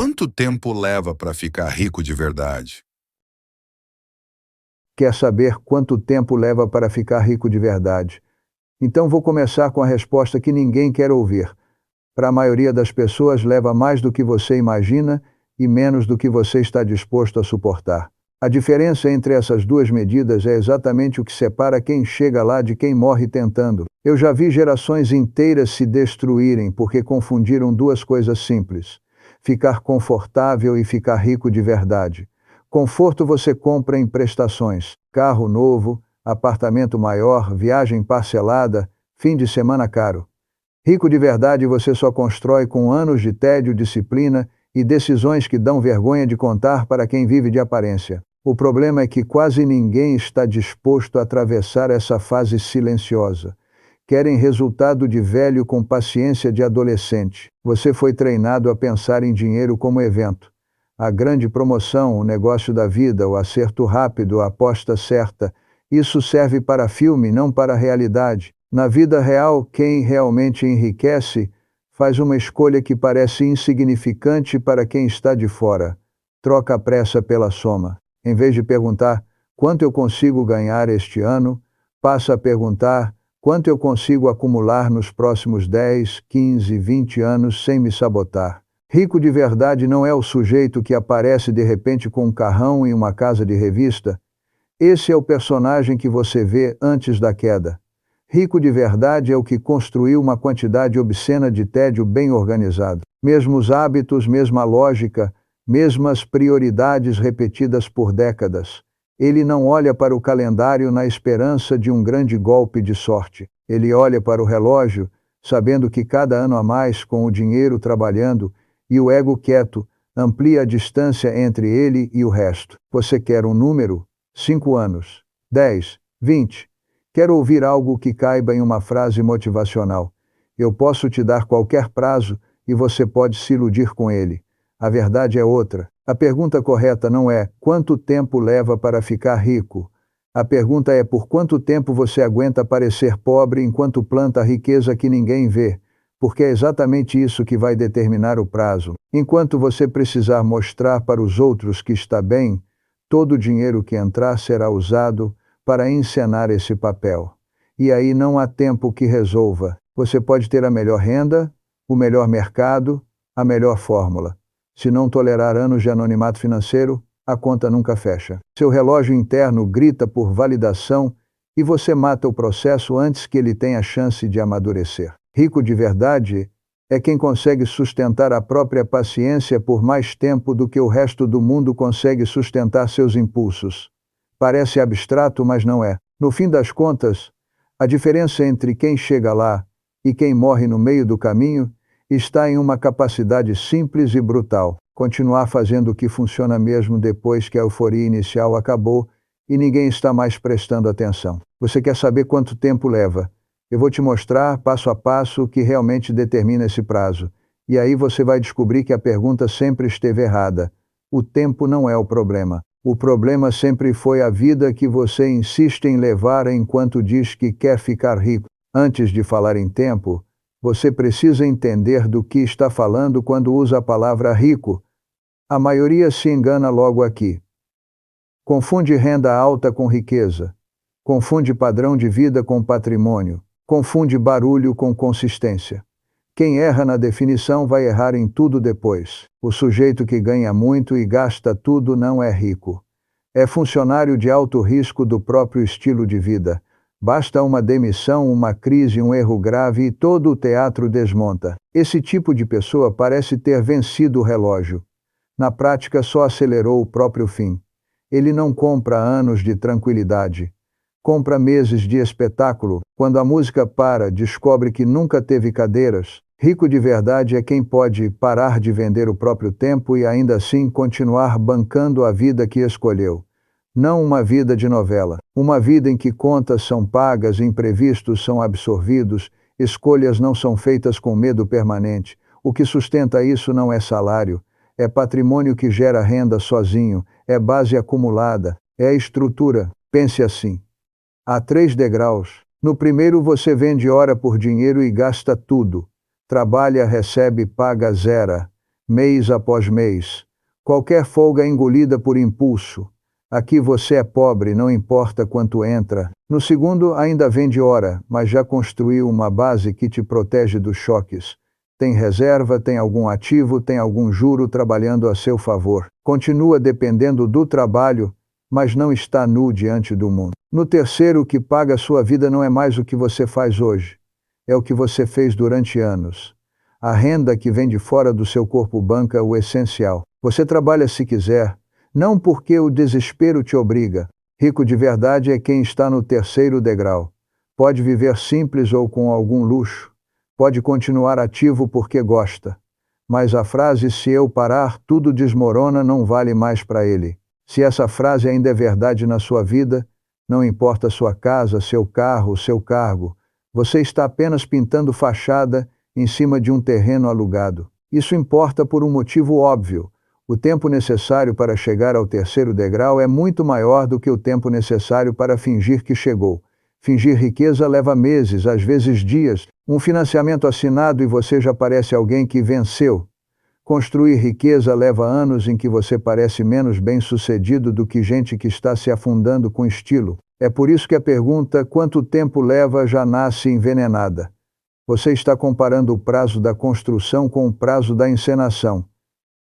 Quanto tempo leva para ficar rico de verdade? Quer saber quanto tempo leva para ficar rico de verdade? Então vou começar com a resposta que ninguém quer ouvir. Para a maioria das pessoas leva mais do que você imagina e menos do que você está disposto a suportar. A diferença entre essas duas medidas é exatamente o que separa quem chega lá de quem morre tentando. Eu já vi gerações inteiras se destruírem porque confundiram duas coisas simples: ficar confortável e ficar rico de verdade. Conforto você compra em prestações: carro novo, apartamento maior, viagem parcelada, fim de semana caro. Rico de verdade você só constrói com anos de tédio, disciplina e decisões que dão vergonha de contar para quem vive de aparência. O problema é que quase ninguém está disposto a atravessar essa fase silenciosa. Querem resultado de velho com paciência de adolescente. Você foi treinado a pensar em dinheiro como evento. A grande promoção, o negócio da vida, o acerto rápido, a aposta certa. Isso serve para filme, não para a realidade. Na vida real, quem realmente enriquece faz uma escolha que parece insignificante para quem está de fora. Troca a pressa pela soma. Em vez de perguntar quanto eu consigo ganhar este ano, passa a perguntar quanto eu consigo acumular nos próximos 10, 15, 20 anos sem me sabotar. Rico de verdade não é o sujeito que aparece de repente com um carrão e uma casa de revista. Esse é o personagem que você vê antes da queda. Rico de verdade é o que construiu uma quantidade obscena de tédio bem organizado. Mesmos hábitos, mesma lógica, mesmas prioridades repetidas por décadas. Ele não olha para o calendário na esperança de um grande golpe de sorte. Ele olha para o relógio, sabendo que cada ano a mais, com o dinheiro trabalhando e o ego quieto, amplia a distância entre ele e o resto. Você quer um número? 5 anos. 10, 20. Quer ouvir algo que caiba em uma frase motivacional. Eu posso te dar qualquer prazo e você pode se iludir com ele. A verdade é outra. A pergunta correta não é quanto tempo leva para ficar rico. A pergunta é por quanto tempo você aguenta parecer pobre enquanto planta a riqueza que ninguém vê, porque é exatamente isso que vai determinar o prazo. Enquanto você precisar mostrar para os outros que está bem, todo o dinheiro que entrar será usado para encenar esse papel. E aí não há tempo que resolva. Você pode ter a melhor renda, o melhor mercado, a melhor fórmula. Se não tolerar anos de anonimato financeiro, a conta nunca fecha. Seu relógio interno grita por validação e você mata o processo antes que ele tenha chance de amadurecer. Rico de verdade é quem consegue sustentar a própria paciência por mais tempo do que o resto do mundo consegue sustentar seus impulsos. Parece abstrato, mas não é. No fim das contas, a diferença entre quem chega lá e quem morre no meio do caminho está em uma capacidade simples e brutal: continuar fazendo o que funciona mesmo depois que a euforia inicial acabou e ninguém está mais prestando atenção. Você quer saber quanto tempo leva? Eu vou te mostrar, passo a passo, o que realmente determina esse prazo. E aí você vai descobrir que a pergunta sempre esteve errada. O tempo não é o problema. O problema sempre foi a vida que você insiste em levar enquanto diz que quer ficar rico. Antes de falar em tempo, você precisa entender do que está falando quando usa a palavra rico. A maioria se engana logo aqui. Confunde renda alta com riqueza. Confunde padrão de vida com patrimônio. Confunde barulho com consistência. Quem erra na definição vai errar em tudo depois. O sujeito que ganha muito e gasta tudo não é rico. É funcionário de alto risco do próprio estilo de vida. Basta uma demissão, uma crise, um erro grave e todo o teatro desmonta. Esse tipo de pessoa parece ter vencido o relógio. Na prática, só acelerou o próprio fim. Ele não compra anos de tranquilidade. Compra meses de espetáculo. Quando a música para, descobre que nunca teve cadeiras. Rico de verdade é quem pode parar de vender o próprio tempo e ainda assim continuar bancando a vida que escolheu. Não uma vida de novela. Uma vida em que contas são pagas, imprevistos são absorvidos, escolhas não são feitas com medo permanente. O que sustenta isso não é salário. É patrimônio que gera renda sozinho. É base acumulada. É a estrutura. Pense assim. Há 3 degraus. No primeiro você vende hora por dinheiro e gasta tudo. Trabalha, recebe, paga, zera. mês após mês. Qualquer folga é engolida por impulso. Aqui você é pobre, não importa quanto entra. No segundo, ainda vende hora, mas já construiu uma base que te protege dos choques. Tem reserva, tem algum ativo, tem algum juro trabalhando a seu favor. Continua dependendo do trabalho, mas não está nu diante do mundo. No terceiro, o que paga a sua vida não é mais o que você faz hoje. É o que você fez durante anos. A renda que vem de fora do seu corpo banca o essencial. Você trabalha se quiser, não porque o desespero te obriga. Rico de verdade é quem está no terceiro degrau. Pode viver simples ou com algum luxo. Pode continuar ativo porque gosta. Mas a frase "se eu parar, tudo desmorona" não vale mais para ele. Se essa frase ainda é verdade na sua vida, não importa sua casa, seu carro, seu cargo, você está apenas pintando fachada em cima de um terreno alugado. Isso importa por um motivo óbvio. O tempo necessário para chegar ao terceiro degrau é muito maior do que o tempo necessário para fingir que chegou. Fingir riqueza leva meses, às vezes dias, um financiamento assinado e você já parece alguém que venceu. Construir riqueza leva anos em que você parece menos bem-sucedido do que gente que está se afundando com estilo. É por isso que a pergunta "quanto tempo leva" já nasce envenenada. Você está comparando o prazo da construção com o prazo da encenação.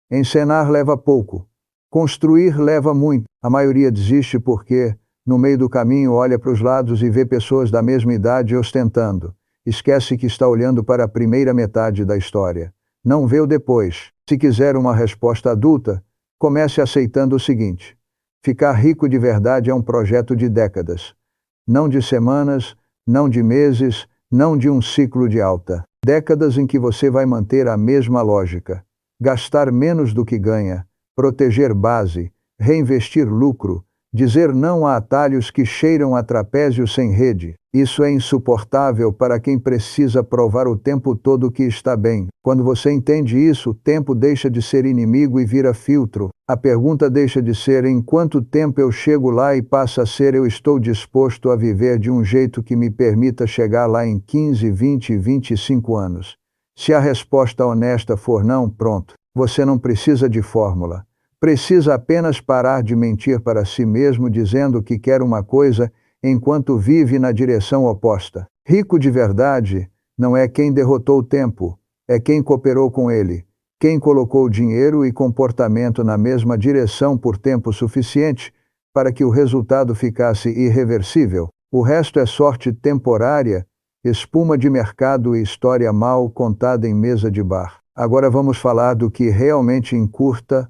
Encenar leva pouco. Construir leva muito. A maioria desiste porque, no meio do caminho, olha para os lados e vê pessoas da mesma idade ostentando. Esquece que está olhando para a primeira metade da história. Não vê o depois. Se quiser uma resposta adulta, comece aceitando o seguinte: ficar rico de verdade é um projeto de décadas. Não de semanas, não de meses, não de um ciclo de alta. Décadas em que você vai manter a mesma lógica. Gastar menos do que ganha, proteger base, reinvestir lucro, dizer não a atalhos que cheiram a trapézio sem rede. Isso é insuportável para quem precisa provar o tempo todo que está bem. Quando você entende isso, o tempo deixa de ser inimigo e vira filtro. A pergunta deixa de ser "em quanto tempo eu chego lá" e passa a ser "eu estou disposto a viver de um jeito que me permita chegar lá em 15, 20 e 25 anos. Se a resposta honesta for não, pronto. Você não precisa de fórmula. Precisa apenas parar de mentir para si mesmo dizendo que quer uma coisa enquanto vive na direção oposta. Rico de verdade não é quem derrotou o tempo, é quem cooperou com ele, quem colocou dinheiro e comportamento na mesma direção por tempo suficiente para que o resultado ficasse irreversível. O resto é sorte temporária, espuma de mercado e história mal contada em mesa de bar. Agora vamos falar do que realmente encurta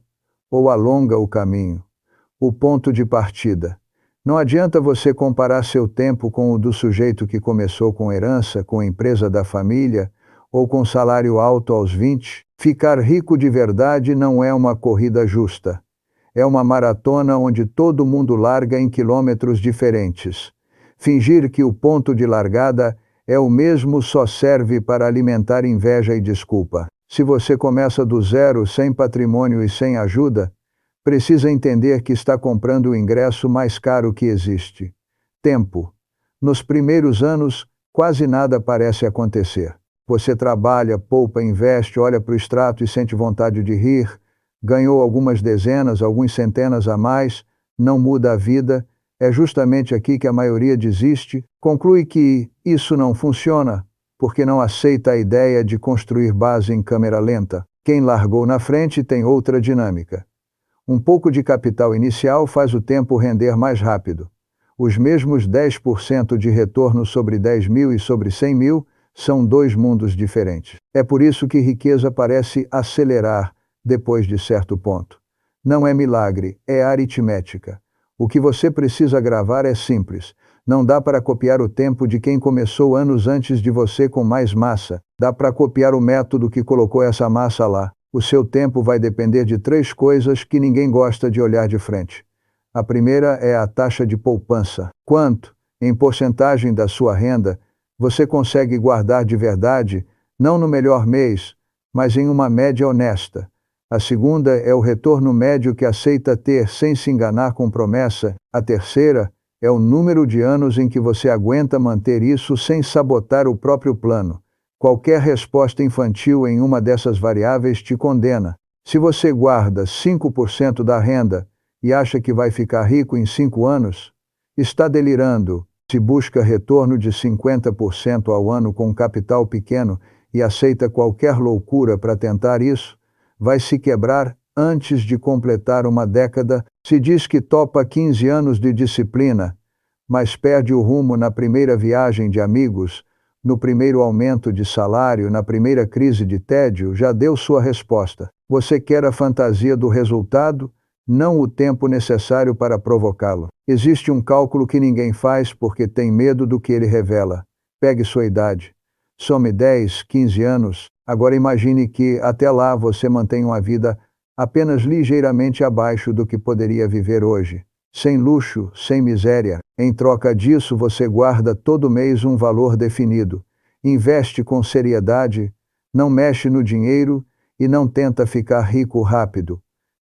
ou alonga o caminho. O ponto de partida. Não adianta você comparar seu tempo com o do sujeito que começou com herança, com empresa da família, ou com salário alto aos 20. Ficar rico de verdade não é uma corrida justa. É uma maratona onde todo mundo larga em quilômetros diferentes. Fingir que o ponto de largada é o mesmo só serve para alimentar inveja e desculpa. Se você começa do zero, sem patrimônio e sem ajuda, precisa entender que está comprando o ingresso mais caro que existe. Tempo. Nos primeiros anos, quase nada parece acontecer. Você trabalha, poupa, investe, olha para o extrato e sente vontade de rir, ganhou algumas dezenas, algumas centenas a mais, não muda a vida, é justamente aqui que a maioria desiste, conclui que isso não funciona, porque não aceita a ideia de construir base em câmera lenta. Quem largou na frente tem outra dinâmica. Um pouco de capital inicial faz o tempo render mais rápido. Os mesmos 10% de retorno sobre 10 mil e sobre 100 mil são dois mundos diferentes. É por isso que riqueza parece acelerar depois de certo ponto. Não é milagre, é aritmética. O que você precisa gravar é simples. Não dá para copiar o tempo de quem começou anos antes de você com mais massa. Dá para copiar o método que colocou essa massa lá. O seu tempo vai depender de 3 coisas que ninguém gosta de olhar de frente. A primeira é a taxa de poupança. Quanto, em porcentagem da sua renda, você consegue guardar de verdade, não no melhor mês, mas em uma média honesta. A segunda é o retorno médio que aceita ter sem se enganar com promessa. A terceira é o número de anos em que você aguenta manter isso sem sabotar o próprio plano. Qualquer resposta infantil em uma dessas variáveis te condena. Se você guarda 5% da renda e acha que vai ficar rico em 5 anos, está delirando. Se busca retorno de 50% ao ano com capital pequeno e aceita qualquer loucura para tentar isso, vai se quebrar antes de completar uma década. Se diz que topa 15 anos de disciplina, mas perde o rumo na primeira viagem de amigos, no primeiro aumento de salário, na primeira crise de tédio, já deu sua resposta. Você quer a fantasia do resultado, não o tempo necessário para provocá-lo. Existe um cálculo que ninguém faz porque tem medo do que ele revela. Pegue sua idade. Some 10, 15 anos. Agora imagine que, até lá, você mantém uma vida apenas ligeiramente abaixo do que poderia viver hoje. Sem luxo, sem miséria. Em troca disso, você guarda todo mês um valor definido. Investe com seriedade, não mexe no dinheiro e não tenta ficar rico rápido.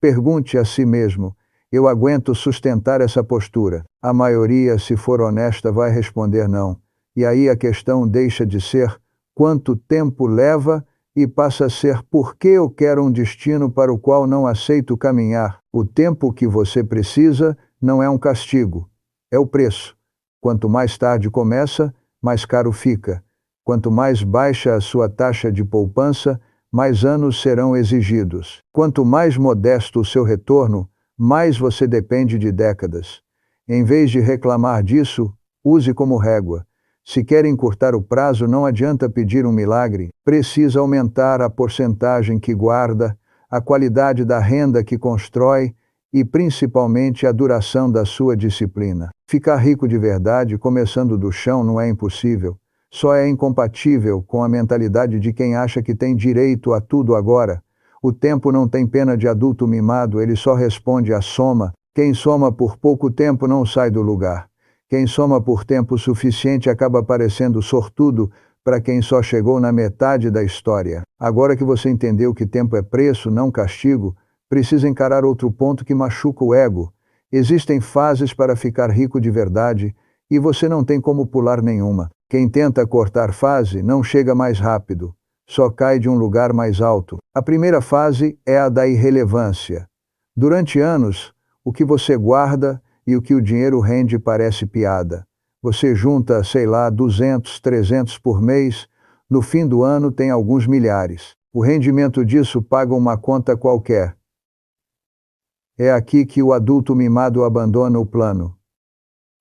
Pergunte a si mesmo: eu aguento sustentar essa postura? A maioria, se for honesta, vai responder não. E aí a questão deixa de ser quanto tempo leva e passa a ser por que eu quero um destino para o qual não aceito caminhar. O tempo que você precisa não é um castigo, é o preço. Quanto mais tarde começa, mais caro fica. Quanto mais baixa a sua taxa de poupança, mais anos serão exigidos. Quanto mais modesto o seu retorno, mais você depende de décadas. Em vez de reclamar disso, use como régua. Se quer encurtar o prazo, não adianta pedir um milagre. Precisa aumentar a porcentagem que guarda, a qualidade da renda que constrói e, principalmente, a duração da sua disciplina. Ficar rico de verdade, começando do chão, não é impossível. Só é incompatível com a mentalidade de quem acha que tem direito a tudo agora. O tempo não tem pena de adulto mimado, ele só responde à soma. Quem soma por pouco tempo não sai do lugar. Quem soma por tempo suficiente acaba parecendo sortudo para quem só chegou na metade da história. Agora que você entendeu que tempo é preço, não castigo, precisa encarar outro ponto que machuca o ego. Existem fases para ficar rico de verdade e você não tem como pular nenhuma. Quem tenta cortar fase não chega mais rápido, só cai de um lugar mais alto. A primeira fase é a da irrelevância. Durante anos, o que você guarda e o que o dinheiro rende parece piada. Você junta, sei lá, 200, 300 por mês, no fim do ano tem alguns milhares. O rendimento disso paga uma conta qualquer. É aqui que o adulto mimado abandona o plano.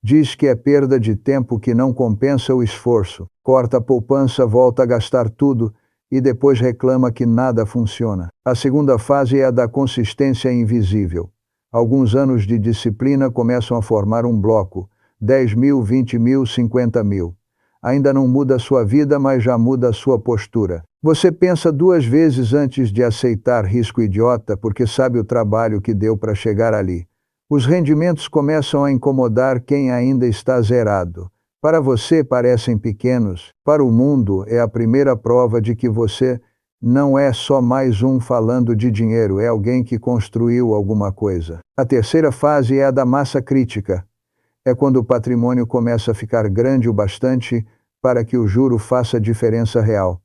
Diz que é perda de tempo que não compensa o esforço, corta a poupança, volta a gastar tudo e depois reclama que nada funciona. A segunda fase é a da consistência invisível. Alguns anos de disciplina começam a formar um bloco, 10 mil, 20 mil, 50 mil. Ainda não muda a sua vida, mas já muda a sua postura. Você pensa 2 vezes antes de aceitar risco idiota porque sabe o trabalho que deu para chegar ali. Os rendimentos começam a incomodar quem ainda está zerado. Para você parecem pequenos, para o mundo é a primeira prova de que você não é só mais um falando de dinheiro, é alguém que construiu alguma coisa. A terceira fase é a da massa crítica. É quando o patrimônio começa a ficar grande o bastante para que o juro faça diferença real.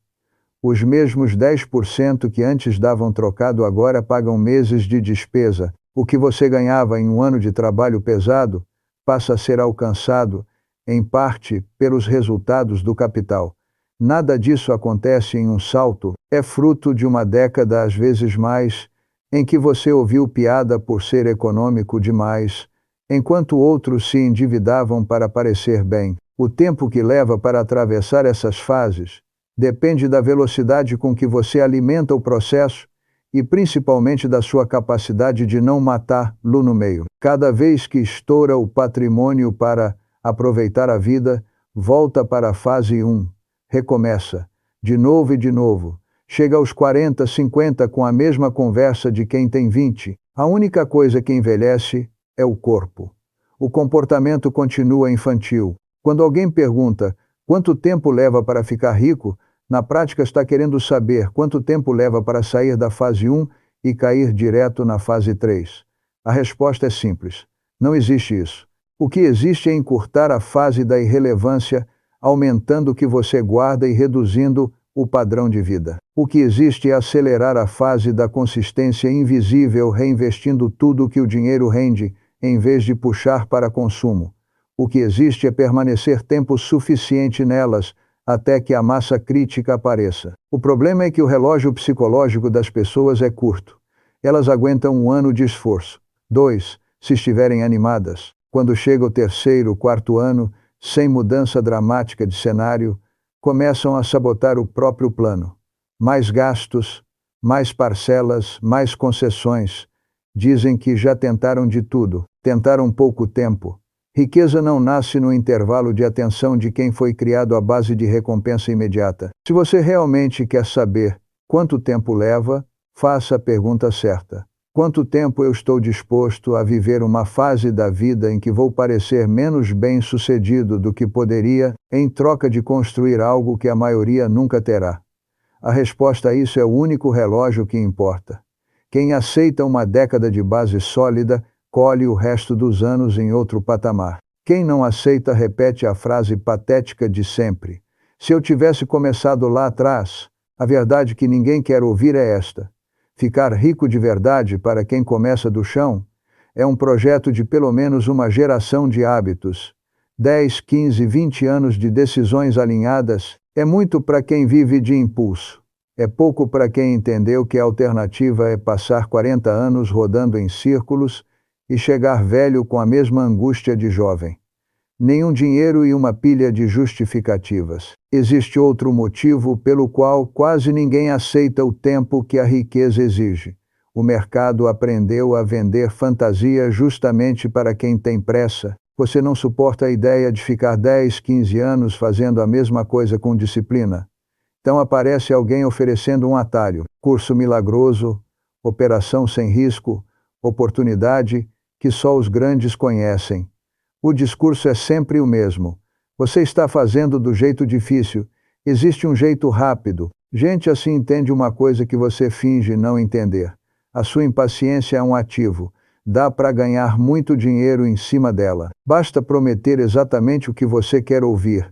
Os mesmos 10% que antes davam trocado agora pagam meses de despesa. O que você ganhava em um ano de trabalho pesado passa a ser alcançado, em parte, pelos resultados do capital. Nada disso acontece em um salto, é fruto de uma década, às vezes mais, em que você ouviu piada por ser econômico demais, enquanto outros se endividavam para parecer bem. O tempo que leva para atravessar essas fases depende da velocidade com que você alimenta o processo e principalmente da sua capacidade de não matá-lo no meio. Cada vez que estoura o patrimônio para aproveitar a vida, volta para a fase 1, recomeça, de novo e de novo. Chega aos 40, 50 com a mesma conversa de quem tem 20. A única coisa que envelhece é o corpo. O comportamento continua infantil. Quando alguém pergunta quanto tempo leva para ficar rico, na prática está querendo saber quanto tempo leva para sair da fase 1 e cair direto na fase 3. A resposta é simples. Não existe isso. O que existe é encurtar a fase da irrelevância, aumentando o que você guarda e reduzindo o padrão de vida. O que existe é acelerar a fase da consistência invisível, reinvestindo tudo o que o dinheiro rende, em vez de puxar para consumo. O que existe é permanecer tempo suficiente nelas, até que a massa crítica apareça. O problema é que o relógio psicológico das pessoas é curto. Elas aguentam 1 ano de esforço. 2, se estiverem animadas. Quando chega o 3º, 4º ano, sem mudança dramática de cenário, começam a sabotar o próprio plano. Mais gastos, mais parcelas, mais concessões. Dizem que já tentaram de tudo. Tentaram pouco tempo. Riqueza não nasce no intervalo de atenção de quem foi criado à base de recompensa imediata. Se você realmente quer saber quanto tempo leva, faça a pergunta certa. Quanto tempo eu estou disposto a viver uma fase da vida em que vou parecer menos bem-sucedido do que poderia, em troca de construir algo que a maioria nunca terá? A resposta a isso é o único relógio que importa. Quem aceita uma década de base sólida, colhe o resto dos anos em outro patamar. Quem não aceita repete a frase patética de sempre. Se eu tivesse começado lá atrás, a verdade que ninguém quer ouvir é esta. Ficar rico de verdade, para quem começa do chão, é um projeto de pelo menos uma geração de hábitos. 10, 15, 20 anos de decisões alinhadas é muito para quem vive de impulso. É pouco para quem entendeu que a alternativa é passar 40 anos rodando em círculos e chegar velho com a mesma angústia de jovem. Nenhum dinheiro e uma pilha de justificativas. Existe outro motivo pelo qual quase ninguém aceita o tempo que a riqueza exige. O mercado aprendeu a vender fantasia justamente para quem tem pressa. Você não suporta a ideia de ficar 10, 15 anos fazendo a mesma coisa com disciplina. Então aparece alguém oferecendo um atalho, curso milagroso, operação sem risco, oportunidade que só os grandes conhecem. O discurso é sempre o mesmo. Você está fazendo do jeito difícil. Existe um jeito rápido. Gente assim entende uma coisa que você finge não entender. A sua impaciência é um ativo. Dá para ganhar muito dinheiro em cima dela. Basta prometer exatamente o que você quer ouvir.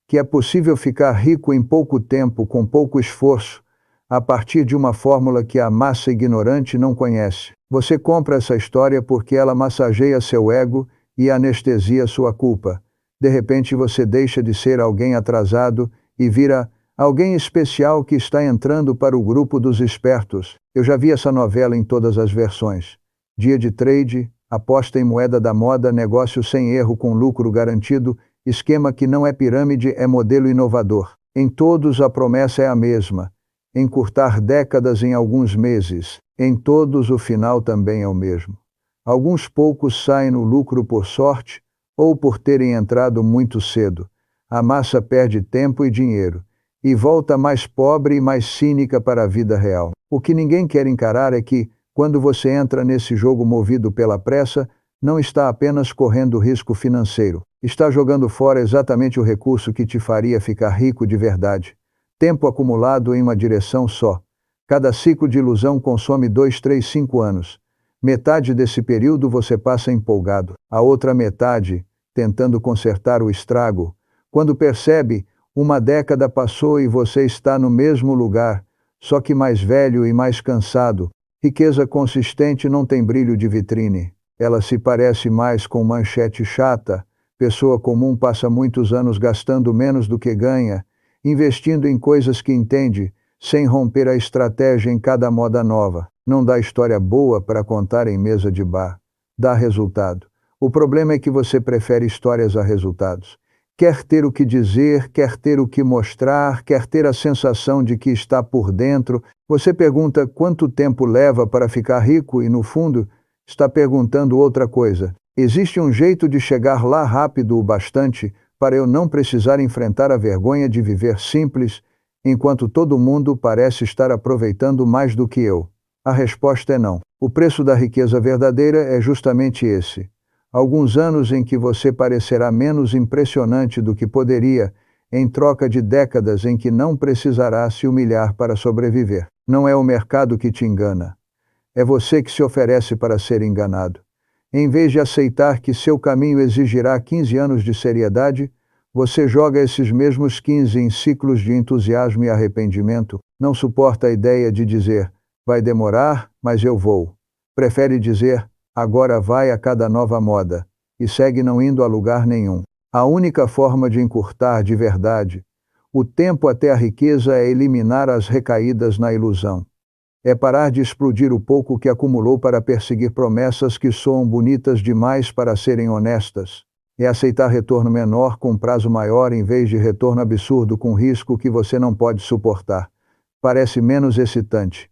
Que é possível ficar rico em pouco tempo, com pouco esforço, a partir de uma fórmula que a massa ignorante não conhece. Você compra essa história porque ela massageia seu ego e anestesia sua culpa. De repente você deixa de ser alguém atrasado e vira alguém especial que está entrando para o grupo dos espertos. Eu já vi essa novela em todas as versões. Dia de trade, aposta em moeda da moda, negócio sem erro com lucro garantido, esquema que não é pirâmide, é modelo inovador. Em todos a promessa é a mesma. Encurtar décadas em alguns meses. Em todos o final também é o mesmo. Alguns poucos saem no lucro por sorte ou por terem entrado muito cedo. A massa perde tempo e dinheiro, e volta mais pobre e mais cínica para a vida real. O que ninguém quer encarar é que, quando você entra nesse jogo movido pela pressa, não está apenas correndo risco financeiro, está jogando fora exatamente o recurso que te faria ficar rico de verdade. Tempo acumulado em uma direção só. Cada ciclo de ilusão consome 2, 3, 5 anos. Metade desse período você passa empolgado, a outra metade tentando consertar o estrago. Quando percebe, uma década passou e você está no mesmo lugar, só que mais velho e mais cansado. Riqueza consistente não tem brilho de vitrine. Ela se parece mais com manchete chata. Pessoa comum passa muitos anos gastando menos do que ganha, investindo em coisas que entende, sem romper a estratégia em cada moda nova. Não dá história boa para contar em mesa de bar. Dá resultado. O problema é que você prefere histórias a resultados. Quer ter o que dizer, quer ter o que mostrar, quer ter a sensação de que está por dentro. Você pergunta quanto tempo leva para ficar rico e, no fundo, está perguntando outra coisa. Existe um jeito de chegar lá rápido o bastante para eu não precisar enfrentar a vergonha de viver simples, enquanto todo mundo parece estar aproveitando mais do que eu? A resposta é não. O preço da riqueza verdadeira é justamente esse. Alguns anos em que você parecerá menos impressionante do que poderia, em troca de décadas em que não precisará se humilhar para sobreviver. Não é o mercado que te engana. É você que se oferece para ser enganado. Em vez de aceitar que seu caminho exigirá 15 anos de seriedade, Você joga esses mesmos 15 em ciclos de entusiasmo e arrependimento, não suporta a ideia de dizer, vai demorar, mas eu vou. Prefere dizer, agora vai a cada nova moda, e segue não indo a lugar nenhum. A única forma de encurtar de verdade o tempo até a riqueza é eliminar as recaídas na ilusão. É parar de explodir o pouco que acumulou para perseguir promessas que soam bonitas demais para serem honestas. É aceitar retorno menor com prazo maior em vez de retorno absurdo com risco que você não pode suportar. Parece menos excitante.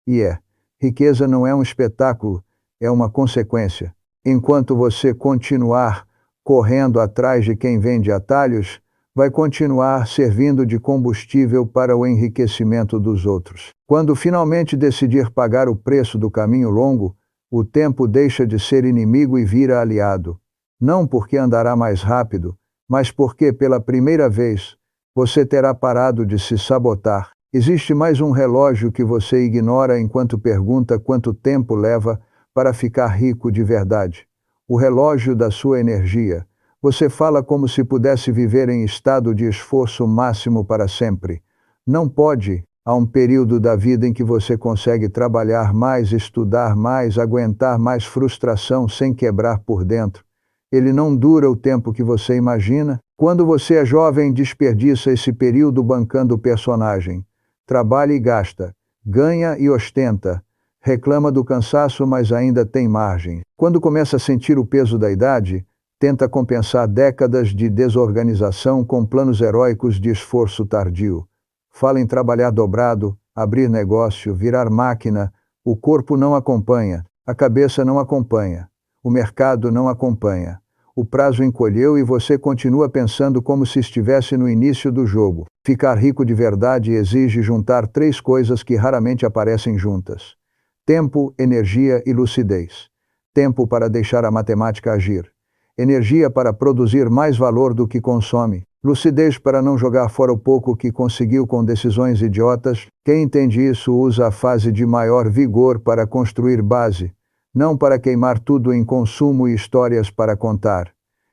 E é. Riqueza não é um espetáculo, é uma consequência. Enquanto você continuar correndo atrás de quem vende atalhos, vai continuar servindo de combustível para o enriquecimento dos outros. Quando finalmente decidir pagar o preço do caminho longo, o tempo deixa de ser inimigo e vira aliado. Não porque andará mais rápido, mas porque, pela primeira vez, você terá parado de se sabotar. Existe mais um relógio que você ignora enquanto pergunta quanto tempo leva para ficar rico de verdade. O relógio da sua energia. Você fala como se pudesse viver em estado de esforço máximo para sempre. Não pode. Há um período da vida em que você consegue trabalhar mais, estudar mais, aguentar mais frustração sem quebrar por dentro. Ele não dura o tempo que você imagina. Quando você é jovem, desperdiça esse período bancando o personagem. Trabalha e gasta, ganha e ostenta, reclama do cansaço, mas ainda tem margem. Quando começa a sentir o peso da idade, tenta compensar décadas de desorganização com planos heróicos de esforço tardio. Fala em trabalhar dobrado, abrir negócio, virar máquina. O corpo não acompanha, a cabeça não acompanha, o mercado não acompanha. O prazo encolheu e você continua pensando como se estivesse no início do jogo. Ficar rico de verdade exige juntar 3 coisas que raramente aparecem juntas: tempo, energia e lucidez. Tempo para deixar a matemática agir. Energia para produzir mais valor do que consome. Lucidez para não jogar fora o pouco que conseguiu com decisões idiotas. Quem entende isso usa a fase de maior vigor para construir base, não para queimar tudo em consumo e histórias para contar.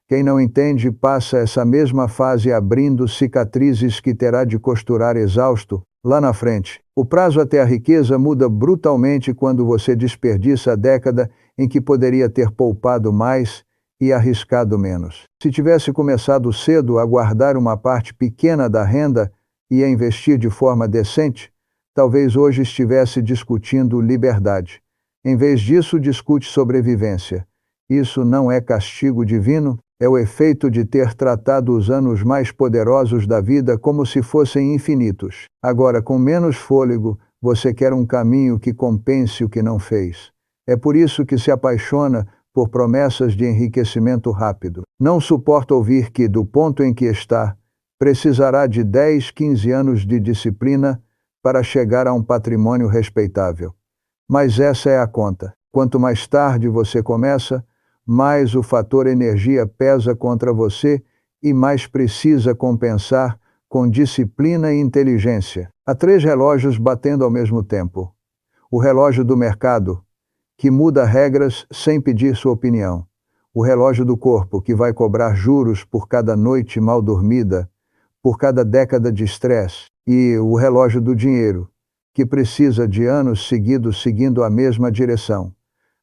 Quem não entende passa essa mesma fase abrindo cicatrizes que terá de costurar exausto lá na frente. O prazo até a riqueza muda brutalmente quando você desperdiça a década em que poderia ter poupado mais e arriscado menos. Se tivesse começado cedo a guardar uma parte pequena da renda e a investir de forma decente, talvez hoje estivesse discutindo liberdade. Em vez disso, discute sobrevivência. Isso não é castigo divino, é o efeito de ter tratado os anos mais poderosos da vida como se fossem infinitos. Agora, com menos fôlego, você quer um caminho que compense o que não fez. É por isso que se apaixona por promessas de enriquecimento rápido. Não suporta ouvir que, do ponto em que está, precisará de 10, 15 anos de disciplina para chegar a um patrimônio respeitável. Mas essa é a conta. Quanto mais tarde você começa, mais o fator energia pesa contra você e mais precisa compensar com disciplina e inteligência. Há 3 relógios batendo ao mesmo tempo. O relógio do mercado, que muda regras sem pedir sua opinião. O relógio do corpo, que vai cobrar juros por cada noite mal dormida, por cada década de estresse. E o relógio do dinheiro, que precisa de anos seguidos seguindo a mesma direção.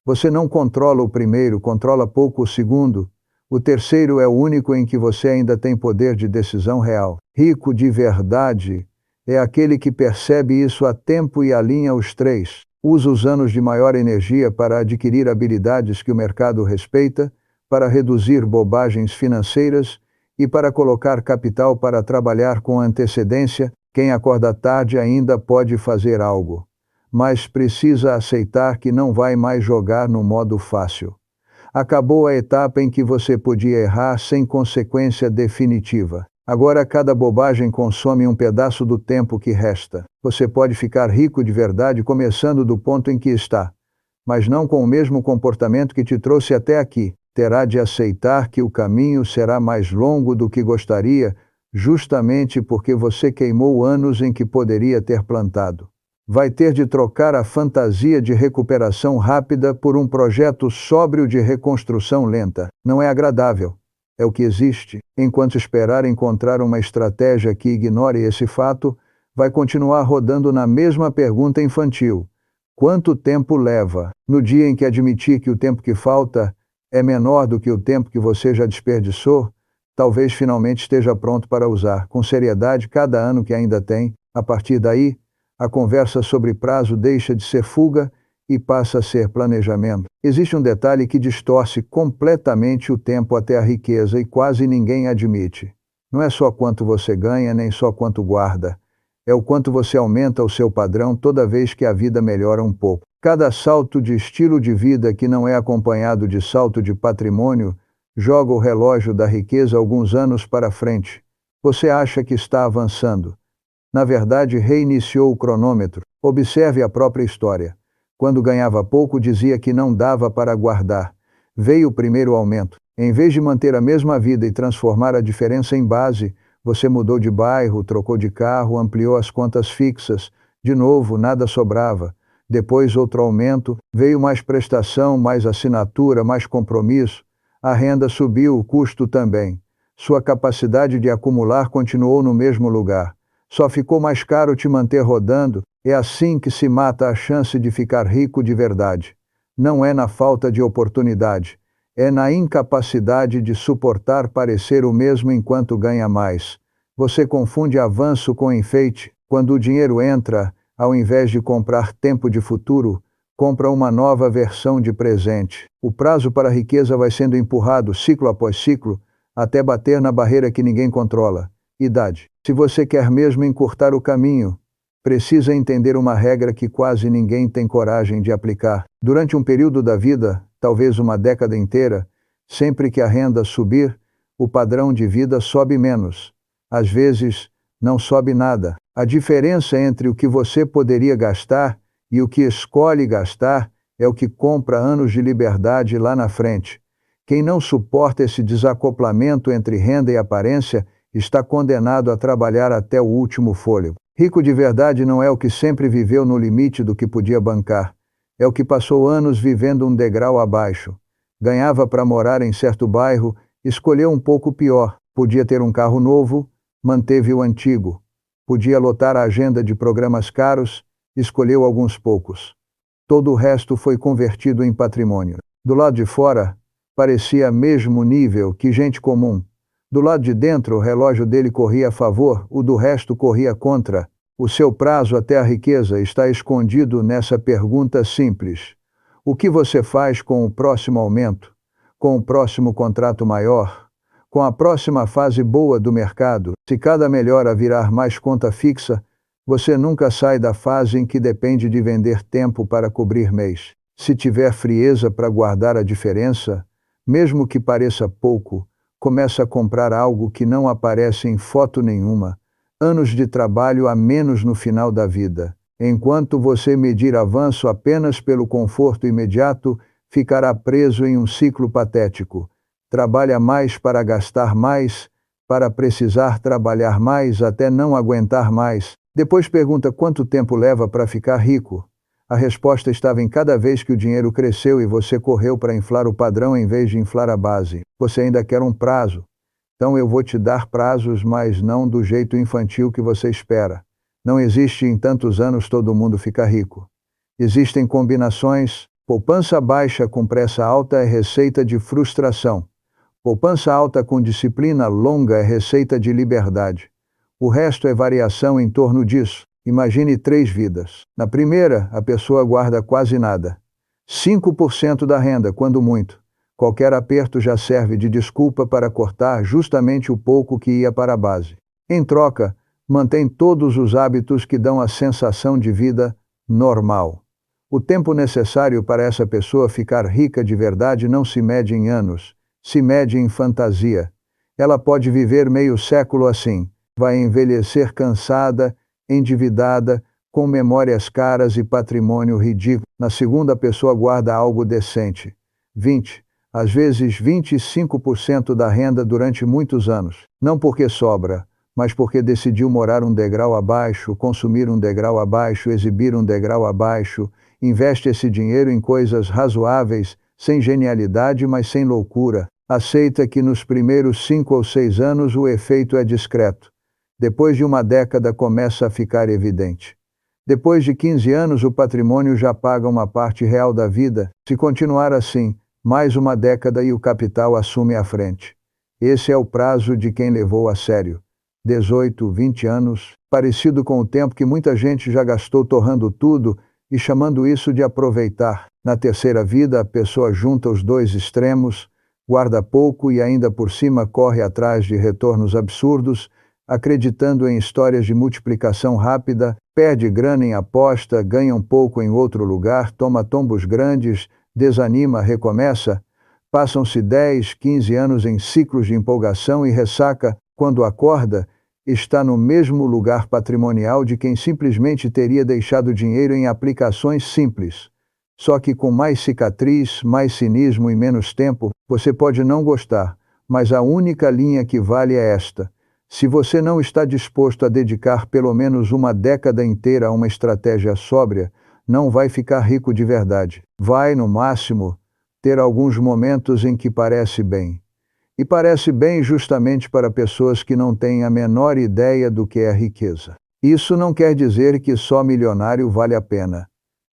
Você não controla o primeiro, controla pouco o segundo. O terceiro é o único em que você ainda tem poder de decisão real. Rico de verdade é aquele que percebe isso a tempo e alinha os 3. Usa os anos de maior energia para adquirir habilidades que o mercado respeita, para reduzir bobagens financeiras e para colocar capital para trabalhar com antecedência. Quem acorda tarde ainda pode fazer algo, mas precisa aceitar que não vai mais jogar no modo fácil. Acabou a etapa em que você podia errar sem consequência definitiva. Agora cada bobagem consome um pedaço do tempo que resta. Você pode ficar rico de verdade começando do ponto em que está, mas não com o mesmo comportamento que te trouxe até aqui. Terá de aceitar que o caminho será mais longo do que gostaria, justamente porque você queimou anos em que poderia ter plantado. Vai ter de trocar a fantasia de recuperação rápida por um projeto sóbrio de reconstrução lenta. Não é agradável, é o que existe. Enquanto esperar encontrar uma estratégia que ignore esse fato, vai continuar rodando na mesma pergunta infantil: quanto tempo leva? No dia em que admitir que o tempo que falta é menor do que o tempo que você já desperdiçou, talvez finalmente esteja pronto para usar com seriedade cada ano que ainda tem. A partir daí, a conversa sobre prazo deixa de ser fuga e passa a ser planejamento. Existe um detalhe que distorce completamente o tempo até a riqueza e quase ninguém admite. Não é só quanto você ganha, nem só quanto guarda. É o quanto você aumenta o seu padrão toda vez que a vida melhora um pouco. Cada salto de estilo de vida que não é acompanhado de salto de patrimônio joga o relógio da riqueza alguns anos para frente. Você acha que está avançando. Na verdade, reiniciou o cronômetro. Observe a própria história. Quando ganhava pouco, dizia que não dava para guardar. Veio o primeiro aumento. Em vez de manter a mesma vida e transformar a diferença em base, você mudou de bairro, trocou de carro, ampliou as contas fixas. De novo, nada sobrava. Depois outro aumento, veio mais prestação, mais assinatura, mais compromisso. A renda subiu, o custo também. Sua capacidade de acumular continuou no mesmo lugar. Só ficou mais caro te manter rodando. É assim que se mata a chance de ficar rico de verdade. Não é na falta de oportunidade. É na incapacidade de suportar parecer o mesmo enquanto ganha mais. Você confunde avanço com enfeite. Quando o dinheiro entra, ao invés de comprar tempo de futuro, compra uma nova versão de presente. O prazo para a riqueza vai sendo empurrado ciclo após ciclo, até bater na barreira que ninguém controla: idade. Se você quer mesmo encurtar o caminho, precisa entender uma regra que quase ninguém tem coragem de aplicar. Durante um período da vida, talvez uma década inteira, sempre que a renda subir, o padrão de vida sobe menos. Às vezes, não sobe nada. A diferença entre o que você poderia gastar e o que escolhe gastar é o que compra anos de liberdade lá na frente. Quem não suporta esse desacoplamento entre renda e aparência está condenado a trabalhar até o último fôlego. Rico de verdade não é o que sempre viveu no limite do que podia bancar. É o que passou anos vivendo um degrau abaixo. Ganhava para morar em certo bairro, escolheu um pouco pior. Podia ter um carro novo, manteve o antigo. Podia lotar a agenda de programas caros, escolheu alguns poucos. Todo o resto foi convertido em patrimônio. Do lado de fora, parecia mesmo nível que gente comum. Do lado de dentro, o relógio dele corria a favor, o do resto corria contra. O seu prazo até a riqueza está escondido nessa pergunta simples: o que você faz com o próximo aumento? Com o próximo contrato maior? Com a próxima fase boa do mercado? Se cada melhora virar mais conta fixa, você nunca sai da fase em que depende de vender tempo para cobrir mês. Se tiver frieza para guardar a diferença, mesmo que pareça pouco, começa a comprar algo que não aparece em foto nenhuma, anos de trabalho a menos no final da vida. Enquanto você medir avanço apenas pelo conforto imediato, ficará preso em um ciclo patético. Trabalha mais para gastar mais, para precisar trabalhar mais até não aguentar mais. Depois pergunta quanto tempo leva para ficar rico. A resposta estava em cada vez que o dinheiro cresceu e você correu para inflar o padrão em vez de inflar a base. Você ainda quer um prazo. Então eu vou te dar prazos, mas não do jeito infantil que você espera. Não existe em tantos anos todo mundo ficar rico. Existem combinações. Poupança baixa com pressa alta é receita de frustração. Poupança alta com disciplina longa é receita de liberdade. O resto é variação em torno disso. Imagine 3 vidas. Na primeira, a pessoa guarda quase nada. 5% da renda, quando muito. Qualquer aperto já serve de desculpa para cortar justamente o pouco que ia para a base. Em troca, mantém todos os hábitos que dão a sensação de vida normal. O tempo necessário para essa pessoa ficar rica de verdade não se mede em anos, se mede em fantasia. Ela pode viver meio século assim. Vai envelhecer cansada, endividada, com memórias caras e patrimônio ridículo. Na segunda, a pessoa guarda algo decente. 20, às vezes 25% da renda durante muitos anos. Não porque sobra, mas porque decidiu morar um degrau abaixo, consumir um degrau abaixo, exibir um degrau abaixo. Investe esse dinheiro em coisas razoáveis, sem genialidade, mas sem loucura. Aceita que nos primeiros 5 ou 6 anos o efeito é discreto. Depois de uma década começa a ficar evidente. Depois de 15 anos o patrimônio já paga uma parte real da vida. Se continuar assim, mais uma década e o capital assume a frente. Esse é o prazo de quem levou a sério. 18, 20 anos, parecido com o tempo que muita gente já gastou torrando tudo e chamando isso de aproveitar. Na terceira vida, a pessoa junta os dois extremos, guarda pouco e ainda por cima corre atrás de retornos absurdos, acreditando em histórias de multiplicação rápida, perde grana em aposta, ganha um pouco em outro lugar, toma tombos grandes, desanima, recomeça. Passam-se 10, 15 anos em ciclos de empolgação e ressaca, quando acorda, está no mesmo lugar patrimonial de quem simplesmente teria deixado dinheiro em aplicações simples. Só que com mais cicatriz, mais cinismo e menos tempo, você pode não gostar, mas a única linha que vale é esta. Se você não está disposto a dedicar pelo menos uma década inteira a uma estratégia sóbria, não vai ficar rico de verdade. Vai, no máximo, ter alguns momentos em que parece bem. E parece bem justamente para pessoas que não têm a menor ideia do que é riqueza. Isso não quer dizer que só milionário vale a pena.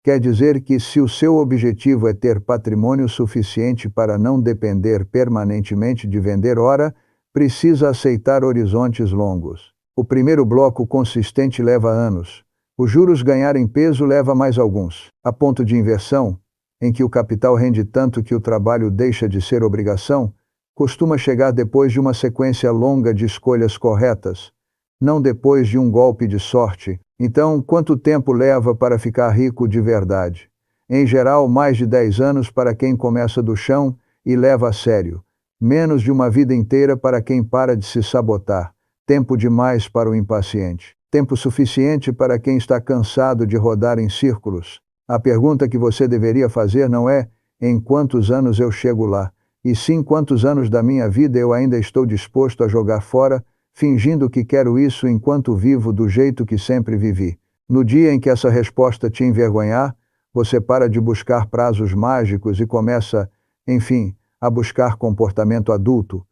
Quer dizer que se o seu objetivo é ter patrimônio suficiente para não depender permanentemente de vender ora, precisa aceitar horizontes longos. O primeiro bloco consistente leva anos. Os juros ganharem peso leva mais alguns. A ponto de inversão, em que o capital rende tanto que o trabalho deixa de ser obrigação, costuma chegar depois de uma sequência longa de escolhas corretas, não depois de um golpe de sorte. Então, quanto tempo leva para ficar rico de verdade? Em geral, mais de 10 anos para quem começa do chão e leva a sério. Menos de uma vida inteira para quem para de se sabotar. Tempo demais para o impaciente. Tempo suficiente para quem está cansado de rodar em círculos. A pergunta que você deveria fazer não é em quantos anos eu chego lá, e sim quantos anos da minha vida eu ainda estou disposto a jogar fora, fingindo que quero isso enquanto vivo do jeito que sempre vivi. No dia em que essa resposta te envergonhar, você para de buscar prazos mágicos e começa, enfim, a buscar comportamento adulto.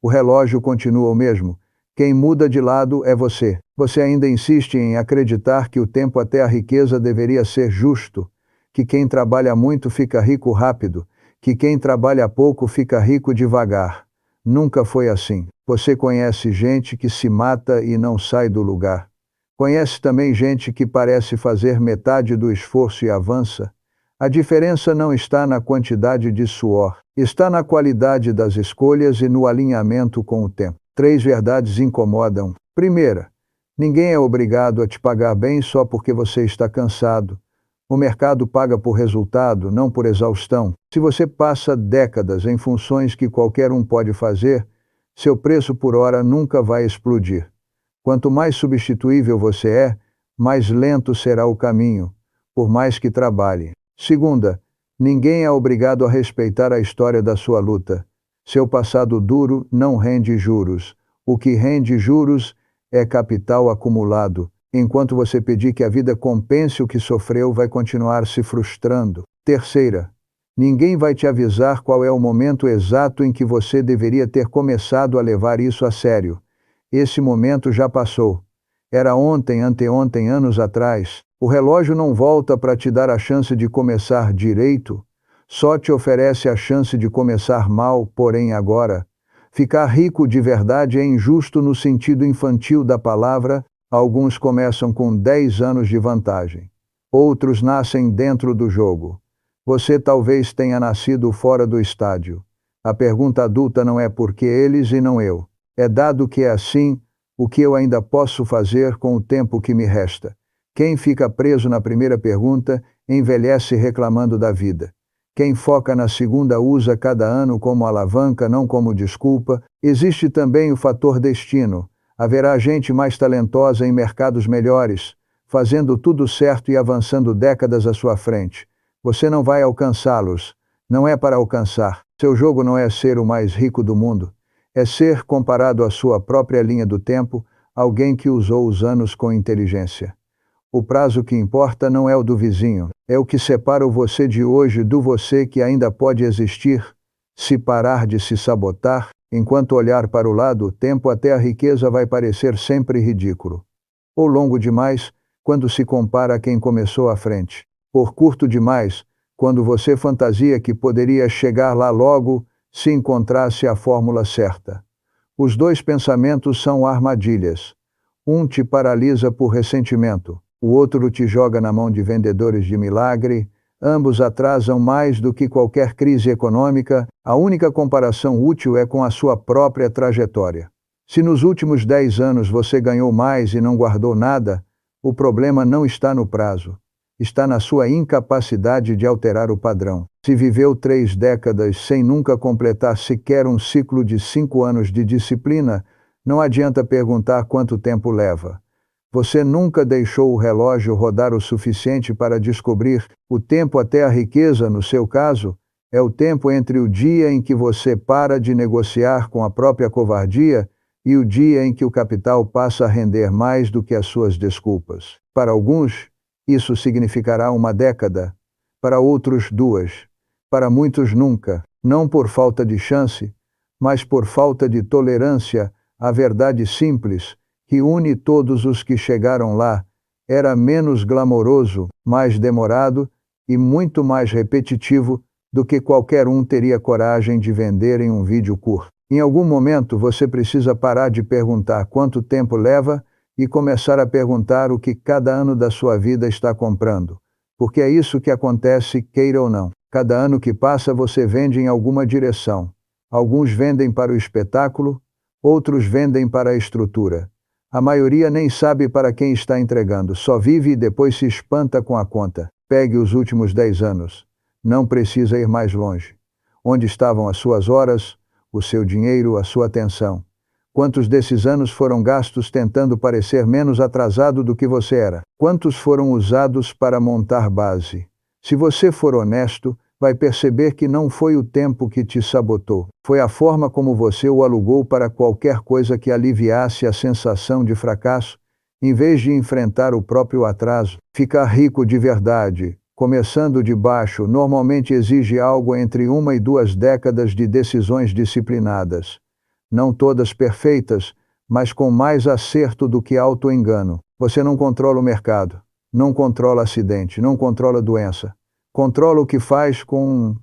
O relógio continua o mesmo. Quem muda de lado é você. Você ainda insiste em acreditar que o tempo até a riqueza deveria ser justo, que quem trabalha muito fica rico rápido, que quem trabalha pouco fica rico devagar. Nunca foi assim. Você conhece gente que se mata e não sai do lugar. Conhece também gente que parece fazer metade do esforço e avança. A diferença não está na quantidade de suor, está na qualidade das escolhas e no alinhamento com o tempo. 3 verdades incomodam. Primeira, ninguém é obrigado a te pagar bem só porque você está cansado. O mercado paga por resultado, não por exaustão. Se você passa décadas em funções que qualquer um pode fazer, seu preço por hora nunca vai explodir. Quanto mais substituível você é, mais lento será o caminho, por mais que trabalhe. Segunda, ninguém é obrigado a respeitar a história da sua luta. Seu passado duro não rende juros. O que rende juros é capital acumulado. Enquanto você pedir que a vida compense o que sofreu, vai continuar se frustrando. Terceira, ninguém vai te avisar qual é o momento exato em que você deveria ter começado a levar isso a sério. Esse momento já passou. Era ontem, anteontem, anos atrás. O relógio não volta para te dar a chance de começar direito, só te oferece a chance de começar mal, porém agora. Ficar rico de verdade é injusto no sentido infantil da palavra. Alguns começam com 10 anos de vantagem. Outros nascem dentro do jogo. Você talvez tenha nascido fora do estádio. A pergunta adulta não é por que eles e não eu. É dado que é assim, o que eu ainda posso fazer com o tempo que me resta. Quem fica preso na primeira pergunta, envelhece reclamando da vida. Quem foca na segunda usa cada ano como alavanca, não como desculpa. Existe também o fator destino. Haverá gente mais talentosa em mercados melhores, fazendo tudo certo e avançando décadas à sua frente. Você não vai alcançá-los. Não é para alcançar. Seu jogo não é ser o mais rico do mundo. É ser, comparado à sua própria linha do tempo, alguém que usou os anos com inteligência. O prazo que importa não é o do vizinho, é o que separa o você de hoje do você que ainda pode existir, Se parar de se sabotar, enquanto olhar para o lado, o tempo até a riqueza vai parecer sempre ridículo. Ou longo demais, quando se compara a quem começou à frente. Por curto demais, quando você fantasia que poderia chegar lá logo se encontrasse a fórmula certa. Os dois pensamentos são armadilhas. Um te paralisa por ressentimento, o outro te joga na mão de vendedores de milagre. Ambos atrasam mais do que qualquer crise econômica. A única comparação útil é com a sua própria trajetória. Se nos últimos 10 anos você ganhou mais e não guardou nada, o problema não está no prazo. Está na sua incapacidade de alterar o padrão. Se viveu 3 décadas sem nunca completar sequer um ciclo de 5 anos de disciplina, não adianta perguntar quanto tempo leva. Você nunca deixou o relógio rodar o suficiente para descobrir. O tempo até a riqueza, no seu caso, é o tempo entre o dia em que você para de negociar com a própria covardia e o dia em que o capital passa a render mais do que as suas desculpas. Para alguns, isso significará uma década, para outros 2, para muitos nunca, não por falta de chance, mas por falta de tolerância à verdade simples, que une todos os que chegaram lá. Era menos glamouroso, mais demorado e muito mais repetitivo do que qualquer um teria coragem de vender em um vídeo curto. Em algum momento você precisa parar de perguntar quanto tempo leva e começar a perguntar o que cada ano da sua vida está comprando. Porque é isso que acontece, queira ou não. Cada ano que passa você vende em alguma direção. Alguns vendem para o espetáculo, outros vendem para a estrutura. A maioria nem sabe para quem está entregando, só vive e depois se espanta com a conta. Pegue os últimos 10 anos. Não precisa ir mais longe. Onde estavam as suas horas, o seu dinheiro, a sua atenção? Quantos desses anos foram gastos tentando parecer menos atrasado do que você era? Quantos foram usados para montar base? Se você for honesto, vai perceber que não foi o tempo que te sabotou. Foi a forma como você o alugou para qualquer coisa que aliviasse a sensação de fracasso, em vez de enfrentar o próprio atraso. Ficar rico de verdade, começando de baixo, normalmente exige algo entre 1 e 2 décadas de decisões disciplinadas. Não todas perfeitas, mas com mais acerto do que auto-engano. Você não controla o mercado, não controla acidente, não controla doença. Controla o que faz com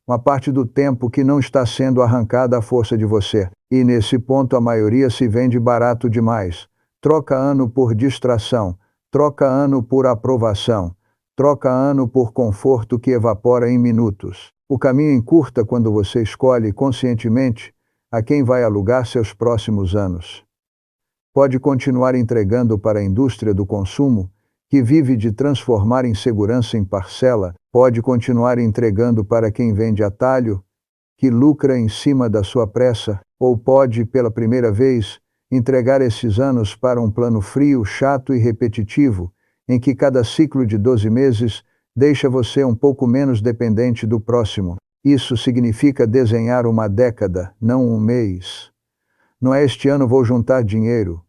uma parte do tempo que não está sendo arrancada à força de você. E nesse ponto a maioria se vende barato demais. Troca ano por distração, troca ano por aprovação, troca ano por conforto que evapora em minutos. O caminho encurta quando você escolhe conscientemente a quem vai alugar seus próximos anos. Pode continuar entregando para a indústria do consumo, que vive de transformar insegurança em parcela. Pode continuar entregando para quem vende atalho, que lucra em cima da sua pressa. Ou pode, pela primeira vez, entregar esses anos para um plano frio, chato e repetitivo, em que cada ciclo de 12 meses deixa você um pouco menos dependente do próximo. Isso significa desenhar uma década, não um mês. Não é este ano vou juntar dinheiro.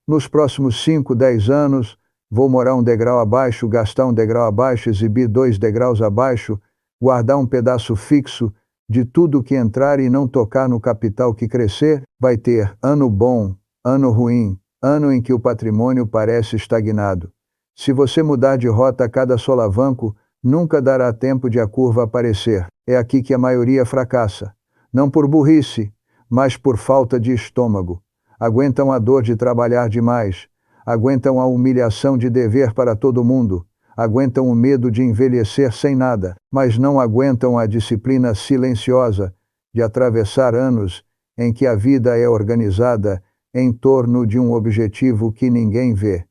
Nos próximos 5, 10 anos, vou morar um degrau abaixo, gastar um degrau abaixo, exibir 2 degraus abaixo, guardar um pedaço fixo de tudo que entrar e não tocar no capital que crescer. Vai ter ano bom, ano ruim, ano em que o patrimônio parece estagnado. Se você mudar de rota a cada solavanco, nunca dará tempo de a curva aparecer. É aqui que a maioria fracassa. Não por burrice, mas por falta de estômago. Aguentam a dor de trabalhar demais. Aguentam a humilhação de dever para todo mundo. Aguentam o medo de envelhecer sem nada, mas não aguentam a disciplina silenciosa de atravessar anos em que a vida é organizada em torno de um objetivo que ninguém vê.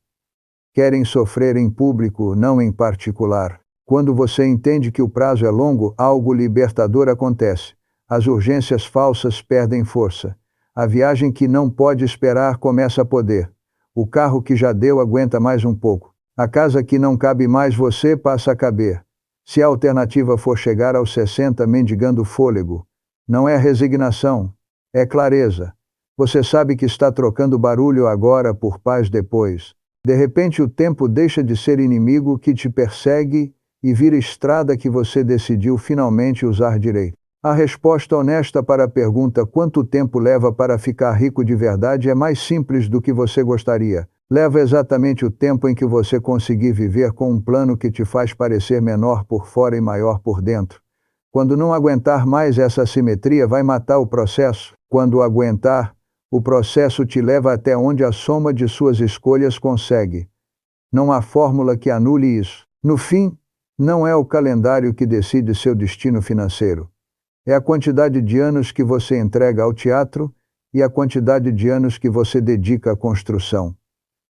Querem sofrer em público, não em particular. Quando você entende que o prazo é longo, algo libertador acontece. As urgências falsas perdem força. A viagem que não pode esperar começa a poder. O carro que já deu aguenta mais um pouco. A casa que não cabe mais você passa a caber. Se a alternativa for chegar aos 60 mendigando fôlego, não é resignação, é clareza. Você sabe que está trocando barulho agora por paz depois. De repente o tempo deixa de ser inimigo que te persegue e vira estrada que você decidiu finalmente usar direito. A resposta honesta para a pergunta quanto tempo leva para ficar rico de verdade é mais simples do que você gostaria. Leva exatamente o tempo em que você conseguir viver com um plano que te faz parecer menor por fora e maior por dentro. Quando não aguentar mais essa assimetria, vai matar o processo. Quando aguentar, o processo te leva até onde a soma de suas escolhas consegue. Não há fórmula que anule isso. No fim, não é o calendário que decide seu destino financeiro. É a quantidade de anos que você entrega ao teatro e a quantidade de anos que você dedica à construção.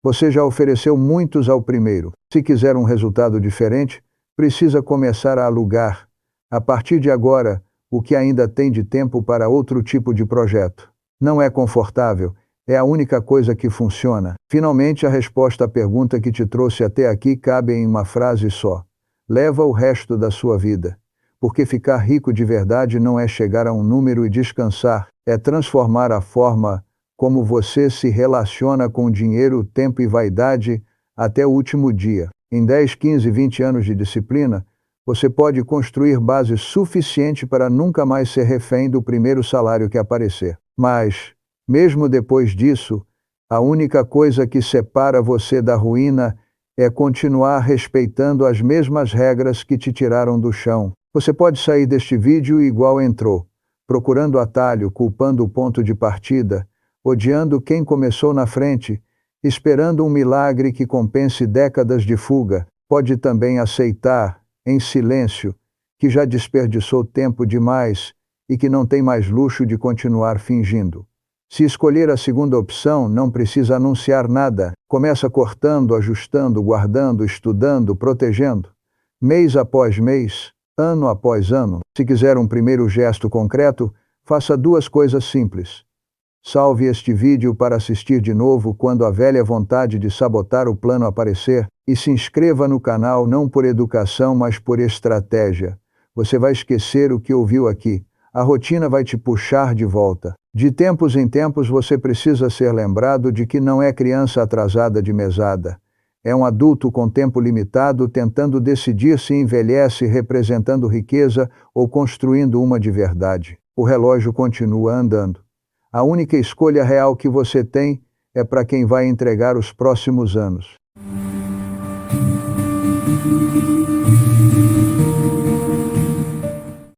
Você já ofereceu muitos ao primeiro. Se quiser um resultado diferente, precisa começar a alugar, a partir de agora, o que ainda tem de tempo para outro tipo de projeto. Não é confortável, é a única coisa que funciona. Finalmente, a resposta à pergunta que te trouxe até aqui cabe em uma frase só. Leva o resto da sua vida. Porque ficar rico de verdade não é chegar a um número e descansar, é transformar a forma como você se relaciona com dinheiro, tempo e vaidade até o último dia. Em 10, 15, 20 anos de disciplina, você pode construir base suficiente para nunca mais ser refém do primeiro salário que aparecer. Mas, mesmo depois disso, a única coisa que separa você da ruína é continuar respeitando as mesmas regras que te tiraram do chão. Você pode sair deste vídeo igual entrou, procurando atalho, culpando o ponto de partida, odiando quem começou na frente, esperando um milagre que compense décadas de fuga. Pode também aceitar, em silêncio, que já desperdiçou tempo demais e que não tem mais luxo de continuar fingindo. Se escolher a segunda opção, não precisa anunciar nada. Começa cortando, ajustando, guardando, estudando, protegendo. Mês após mês, ano após ano. Se quiser um primeiro gesto concreto, faça duas coisas simples. Salve este vídeo para assistir de novo quando a velha vontade de sabotar o plano aparecer, e se inscreva no canal não por educação, mas por estratégia. Você vai esquecer o que ouviu aqui. A rotina vai te puxar de volta. De tempos em tempos você precisa ser lembrado de que não é criança atrasada de mesada. É um adulto com tempo limitado tentando decidir se envelhece representando riqueza ou construindo uma de verdade. O relógio continua andando. A única escolha real que você tem é para quem vai entregar os próximos anos.